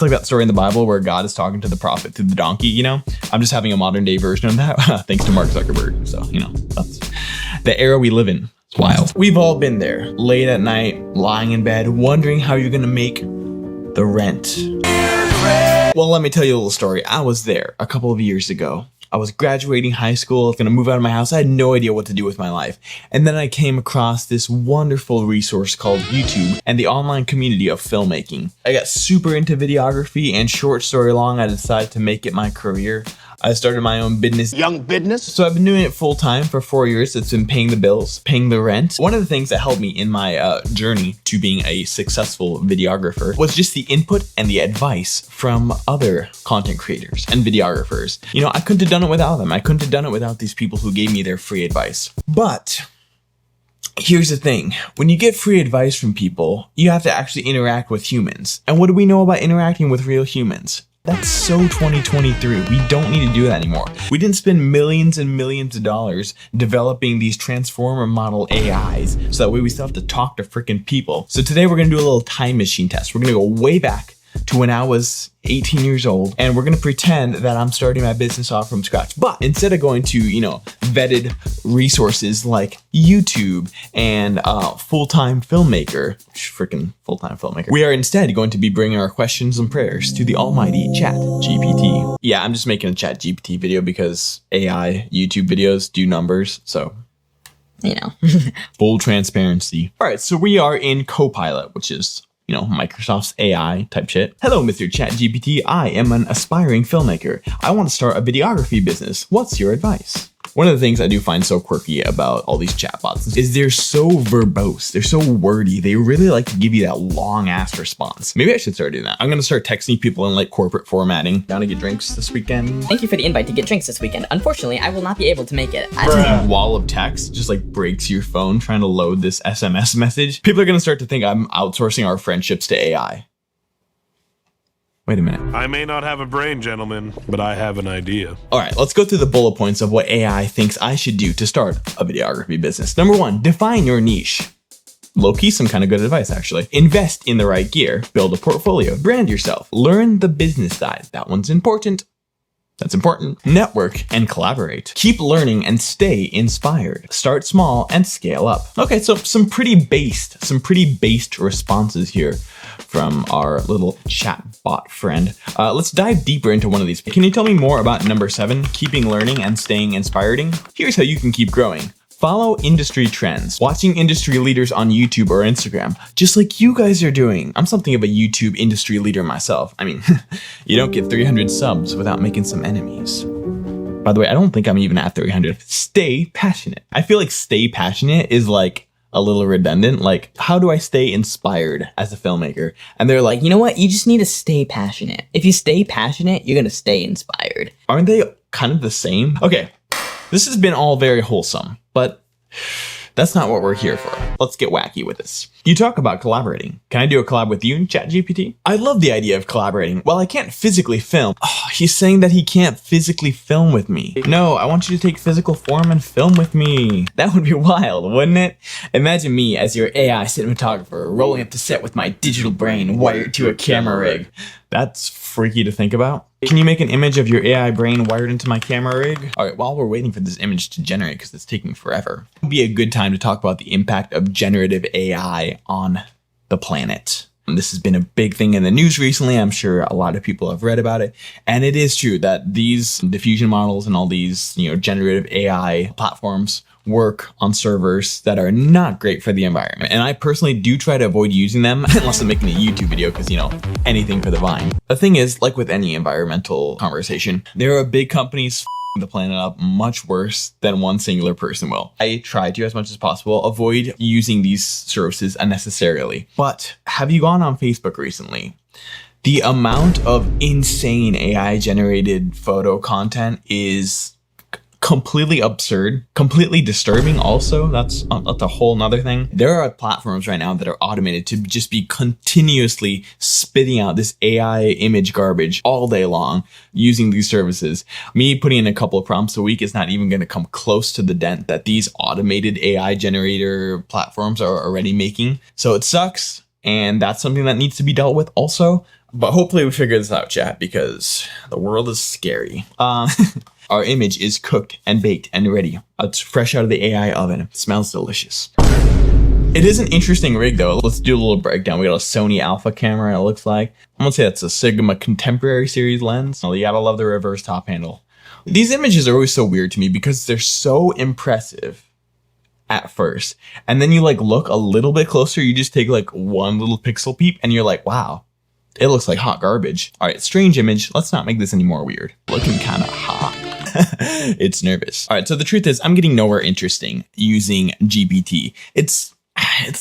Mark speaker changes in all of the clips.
Speaker 1: It's like that story in the Bible where God is talking to the prophet through the donkey, you know? I'm just having a modern day version of that, thanks to Mark Zuckerberg. So, you know, that's the era we live in. It's wild. We've all been there, late at night, lying in bed, wondering how you're gonna make the rent. Well, let me tell you a little story. I was there a couple of years ago. I was graduating high school, I was gonna move out of my house. I had no idea what to do with my life. And then I came across this wonderful resource called YouTube and the online community of filmmaking. I got super into videography, and short story long, I decided to make it my career. I started my own business.
Speaker 2: Young business?
Speaker 1: So I've been doing it full time for 4 years. It's been paying the bills, paying the rent. One of the things that helped me in my journey to being a successful videographer was just the input and the advice from other content creators and videographers. You know, I couldn't have done it without them. I couldn't have done it without these people who gave me their free advice. But here's the thing. When you get free advice from people, you have to actually interact with humans. And what do we know about interacting with real humans? That's so 2023. We don't need to do that anymore. We didn't spend millions and millions of dollars developing these transformer model AIs, so that way we still have to talk to freaking people. So today we're gonna do a little time machine test. We're gonna go way back to when I was 18 years old, and we're gonna pretend that I'm starting my business off from scratch. But instead of going to, you know, vetted resources like YouTube and full-time filmmaker, we are instead going to be bringing our questions and prayers to the almighty ChatGPT. Yeah, I'm just making a ChatGPT video because AI YouTube videos do numbers, so
Speaker 3: you know.
Speaker 1: Full transparency. All right, so we are in Copilot, which is, you know, Microsoft's AI type shit. Hello, Mr. ChatGPT. I am an aspiring filmmaker. I want to start a videography business. What's your advice? One of the things I do find so quirky about all these chatbots is they're so verbose. They're so wordy. They really like to give you that long ass response. Maybe I should start doing that. I'm going to start texting people in like corporate formatting. Down to get drinks this weekend.
Speaker 3: Thank you for the invite to get drinks this weekend. Unfortunately, I will not be able to make it.
Speaker 1: Wall of text just like breaks your phone trying to load this SMS message. People are going to start to think I'm outsourcing our friendships to AI. Wait a minute.
Speaker 4: I may not have a brain, gentlemen, but I have an idea.
Speaker 1: All right, let's go through the bullet points of what AI thinks I should do to start a videography business. Number 1, define your niche. Low-key, some kind of good advice, actually. Invest in the right gear. Build a portfolio. Brand yourself. Learn the business side. That one's important. That's important. Network and collaborate. Keep learning and stay inspired. Start small and scale up. Okay, so some pretty based responses here from our little chatbot friend. Let's dive deeper into one of these. Can you tell me more about number 7, keeping learning and staying inspiring? Here's how you can keep growing. Follow industry trends. Watching industry leaders on YouTube or Instagram, just like you guys are doing. I'm something of a YouTube industry leader myself. I mean, you don't get 300 subs without making some enemies. By the way, I don't think I'm even at 300. Stay passionate. I feel like stay passionate is like a little redundant. Like, how do I stay inspired as a filmmaker? And they're like,
Speaker 3: you know what? You just need to stay passionate. If you stay passionate, you're gonna stay inspired.
Speaker 1: Aren't they kind of the same? Okay, this has been all very wholesome, but that's not what we're here for. Let's get wacky with this. You talk about collaborating. Can I do a collab with you in ChatGPT? I love the idea of collaborating. Well, I can't physically film. Oh, he's saying that he can't physically film with me. No, I want you to take physical form and film with me. That would be wild, wouldn't it? Imagine me as your AI cinematographer rolling up to set with my digital brain wired to a camera rig. That's freaky to think about. Can you make an image of your AI brain wired into my camera rig? All right, while we're waiting for this image to generate, because it's taking forever, it would be a good time to talk about the impact of generative AI on the planet. This has been a big thing in the news recently. I'm sure a lot of people have read about it. And it is true that these diffusion models and all these, you know, generative AI platforms work on servers that are not great for the environment. And I personally do try to avoid using them unless I'm making a YouTube video because, you know, anything for the vine. The thing is, like with any environmental conversation, there are big companies the planet up much worse than one singular person will. I try to, as much as possible, avoid using these services unnecessarily. But have you gone on Facebook recently? The amount of insane AI generated photo content is completely absurd, completely disturbing also. That's a whole nother thing. There are platforms right now that are automated to just be continuously spitting out this AI image garbage all day long using these services. Me putting in a couple of prompts a week is not even going to come close to the dent that these automated AI generator platforms are already making. So it sucks. And that's something that needs to be dealt with also. But hopefully we figure this out, chat, because the world is scary. Our image is cooked and baked and ready. It's fresh out of the AI oven. It smells delicious. It is an interesting rig though. Let's do a little breakdown. We got a Sony Alpha camera, it looks like. I'm gonna say that's a Sigma Contemporary series lens. Oh, you gotta love the reverse top handle. These images are always so weird to me because they're so impressive at first. And then you like look a little bit closer, you just take like one little pixel peep and you're like, wow, it looks like hot garbage. All right, strange image. Let's not make this any more weird. Looking kind of hot. It's nervous. All right, so the truth is I'm getting nowhere interesting using GPT. It's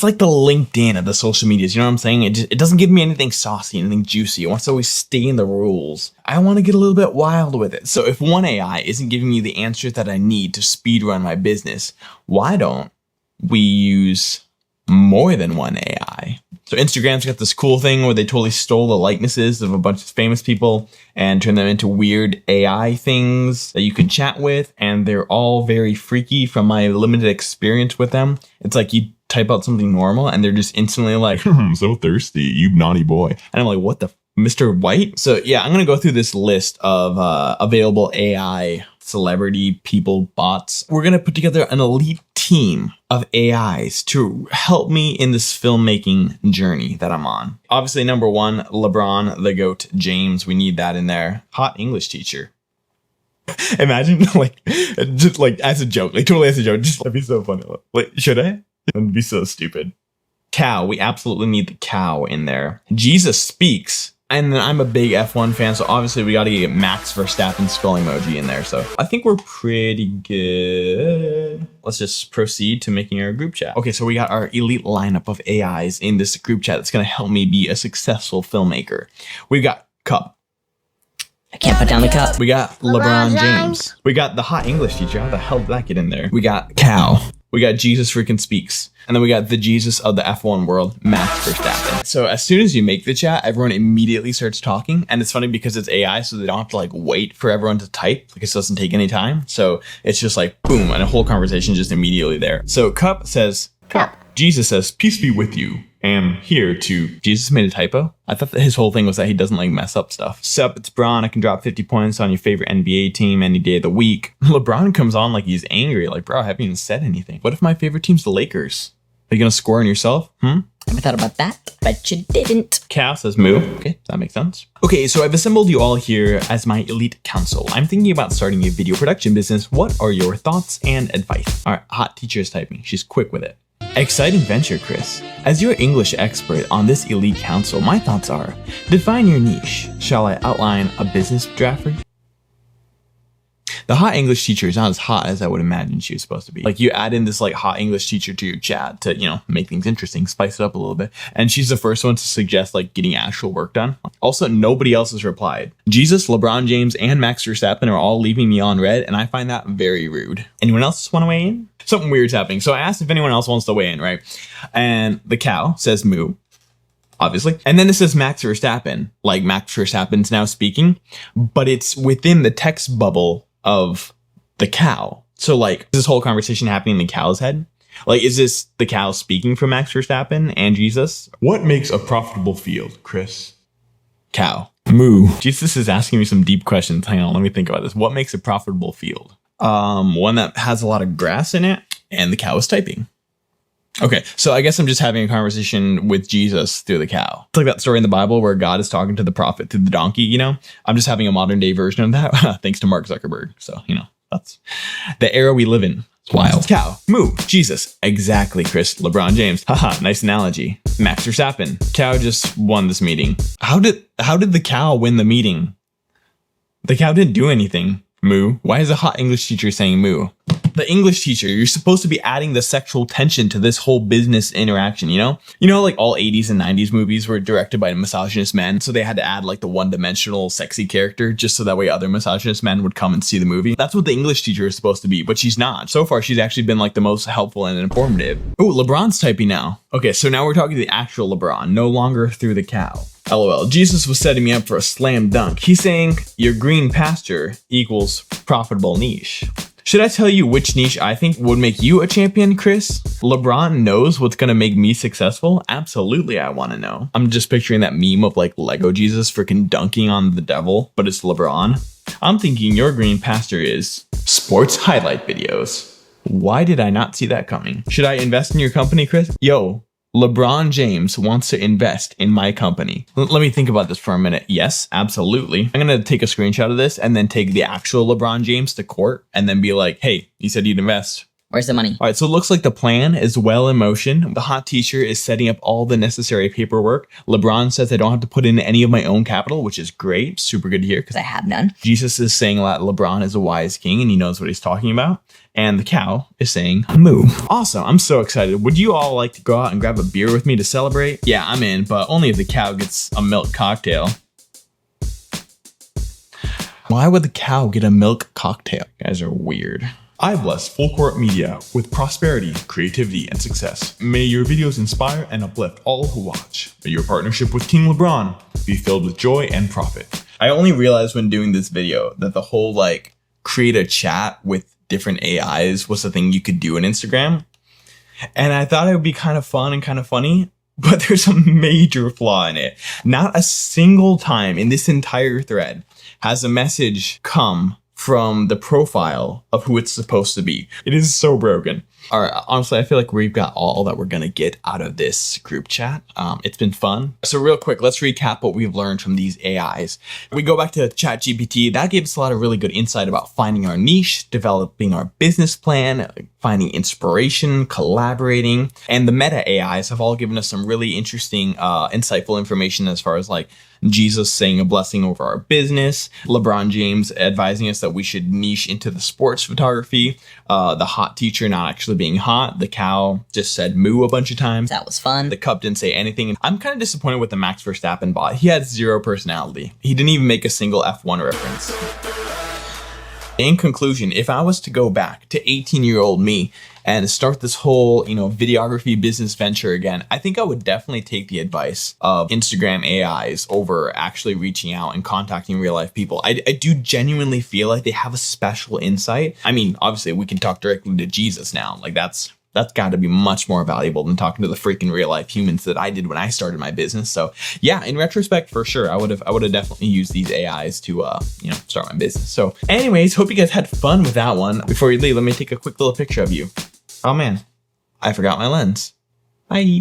Speaker 1: like the LinkedIn of the social medias, you know what I'm saying? It doesn't give me anything saucy, anything juicy. It wants to always stay in the rules. I want to get a little bit wild with it. So if one AI isn't giving me the answers that I need to speed run my business, why don't we use more than one AI? So Instagram's got this cool thing where they totally stole the likenesses of a bunch of famous people and turned them into weird AI things that you can chat with. And they're all very freaky from my limited experience with them. It's like you type out something normal and they're just instantly like, so thirsty, you naughty boy. And I'm like, what the Mr. White? So yeah, I'm going to go through this list of available AI celebrity people bots. We're going to put together an elite team of AIs to help me in this filmmaking journey that I'm on. Obviously, number one, LeBron, the GOAT, James. We need that in there. Hot English teacher. Imagine like, just like as a joke, like totally as a joke. Just that'd be so funny. Like, should I? That'd be so stupid. Cow. We absolutely need the cow in there. Jesus speaks. And then I'm a big F1 fan, so obviously we got to get Max Verstappen skull emoji in there. So I think we're pretty good. Let's just proceed to making our group chat. Okay, so we got our elite lineup of AIs in this group chat that's going to help me be a successful filmmaker. We've got Cup.
Speaker 3: I can't put down the cup.
Speaker 1: We got LeBron James. We got the hot English teacher. How the hell did that get in there? We got Cow. We got Jesus freaking speaks. And then we got the Jesus of the F1 world, Max Verstappen. So as soon as you make the chat, everyone immediately starts talking. And it's funny because it's AI, so they don't have to like wait for everyone to type. Like it doesn't take any time. So it's just like boom, and a whole conversation just immediately there. So Cup says,
Speaker 3: Cup.
Speaker 1: Jesus says, peace be with you. Am here to... Jesus made a typo. I thought that his whole thing was that he doesn't like mess up stuff. Sup, it's Braun. I can drop 50 points on your favorite NBA team any day of the week. LeBron comes on like he's angry. Like, bro, I haven't even said anything. What if my favorite team's the Lakers? Are you gonna score on yourself?
Speaker 3: Never thought about that, but you didn't.
Speaker 1: Cal says move. Okay, that makes sense. Okay, so I've assembled you all here as my elite council. I'm thinking about starting a video production business. What are your thoughts and advice? All right, hot teacher is typing. She's quick with it. Exciting venture, Chris. As your English expert on this elite council, my thoughts are, define your niche. Shall I outline a business draft for you? The hot English teacher is not as hot as I would imagine she was supposed to be. Like you add in this like hot English teacher to your chat to, you know, make things interesting, spice it up a little bit. And she's the first one to suggest like getting actual work done. Also, nobody else has replied. Jesus, LeBron James, and Max Verstappen are all leaving me on red, and I find that very rude. Anyone else want to weigh in? Something weird's happening. So I asked if anyone else wants to weigh in, right? And the cow says moo, obviously. And then it says Max Verstappen, like Max Verstappen's now speaking, but it's within the text bubble of the cow. So like, is this whole conversation happening in the cow's head? Like, is this the cow speaking for Max Verstappen and Jesus? What makes a profitable field, Chris? Cow. Moo. Jesus is asking me some deep questions. Hang on, let me think about this. What makes a profitable field? One that has a lot of grass in it, and the cow is typing. Okay, so I guess I'm just having a conversation with Jesus through the cow. It's like that story in the Bible where God is talking to the prophet through the donkey, you know? I'm just having a modern day version of that, thanks to Mark Zuckerberg. So, you know, that's the era we live in. It's wild. Cow. Moo. Jesus. Exactly, Chris. LeBron James. Haha, nice analogy. Max Verstappen. Cow just won this meeting. How did the cow win the meeting? The cow didn't do anything. Moo. Why is a hot English teacher saying moo? The English teacher, you're supposed to be adding the sexual tension to this whole business interaction, you know? You know, like all 80s and 90s movies were directed by misogynist men, so they had to add like the one-dimensional sexy character just so that way other misogynist men would come and see the movie. That's what the English teacher is supposed to be, but she's not. So far, she's actually been like the most helpful and informative. Oh, LeBron's typing now. Okay, so now we're talking to the actual LeBron, no longer through the cow. LOL. Jesus was setting me up for a slam dunk. He's saying your green pasture equals profitable niche. Should I tell you which niche I think would make you a champion, Chris? LeBron knows what's gonna make me successful? Absolutely, I wanna know. I'm just picturing that meme of like Lego Jesus freaking dunking on the devil, but it's LeBron. I'm thinking your green pasture is sports highlight videos. Why did I not see that coming? Should I invest in your company, Chris? Yo, LeBron James wants to invest in my company. Let me think about this for a minute. Yes, absolutely. I'm going to take a screenshot of this and then take the actual LeBron James to court and then be like, hey, you said you'd invest.
Speaker 3: Where's the money?
Speaker 1: All right, so it looks like the plan is well in motion. The hot teacher is setting up all the necessary paperwork. LeBron says I don't have to put in any of my own capital, which is great. Super good to hear.
Speaker 3: Because I have none.
Speaker 1: Jesus is saying that LeBron is a wise king and he knows what he's talking about. And the cow is saying moo. Awesome. I'm so excited. Would you all like to go out and grab a beer with me to celebrate? Yeah, I'm in, but only if the cow gets a milk cocktail. Why would the cow get a milk cocktail? You guys are weird. I bless Full Court Media with prosperity, creativity, and success. May your videos inspire and uplift all who watch. May your partnership with King LeBron be filled with joy and profit. I only realized when doing this video that the whole like create a chat with different AIs was the thing you could do on Instagram. And I thought it would be kind of fun and kind of funny, but there's a major flaw in it. Not a single time in this entire thread has a message come from the profile of who it's supposed to be. It is so broken. All right, honestly, I feel like we've got all that we're gonna get out of this group chat. It's been fun. So real quick, let's recap what we've learned from these AIs. We go back to ChatGPT. That gave us a lot of really good insight about finding our niche, developing our business plan, finding inspiration, collaborating. And the meta AIs have all given us some really interesting, insightful information as far as like Jesus saying a blessing over our business, LeBron James advising us that we should niche into the sports photography, the hot teacher not actually being hot, the cow just said moo a bunch of times.
Speaker 3: That was fun.
Speaker 1: The cup didn't say anything. I'm kind of disappointed with the Max Verstappen bot. He had zero personality. He didn't even make a single F1 reference. In conclusion, if I was to go back to 18-year-old me and start this whole, videography business venture again, I think I would definitely take the advice of Instagram AIs over actually reaching out and contacting real life people. I do genuinely feel like they have a special insight. I mean, obviously we can talk directly to Jesus now. Like that's got to be much more valuable than talking to the freaking real life humans that I did when I started my business. So yeah, in retrospect, for sure, I would have definitely used these AIs to, start my business. So anyways, hope you guys had fun with that one. Before you leave, let me take a quick little picture of you. Oh man, I forgot my lens. Bye.